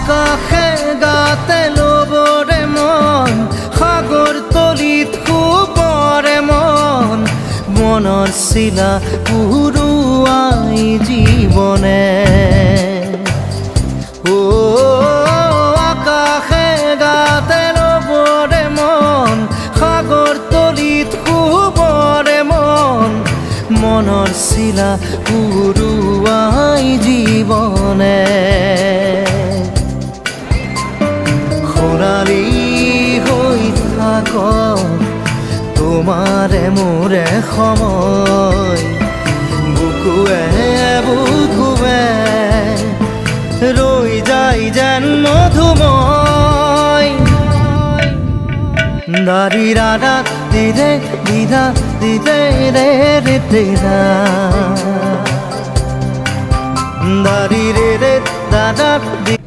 আকাশে গাতে ল'বৰে মন সাগৰ তলিত শুবৰে মন মনৰ চিলা উৰুৱাই জীৱনে আকাশে গাতে ল'বৰে মন সাগৰ তলিত শুবৰে মন মনৰ চিলা উৰুৱাই জীৱনে খৰালি হৈ থাক তোমাৰে মোৰে সময় বুকুৱে বুকুৱে ৰৈ যায় যেন মধুময় দাৰি ৰাধা দিদে দিদা দিদে ৰে ৰে দিদা দাৰি ৰে ৰে দাদা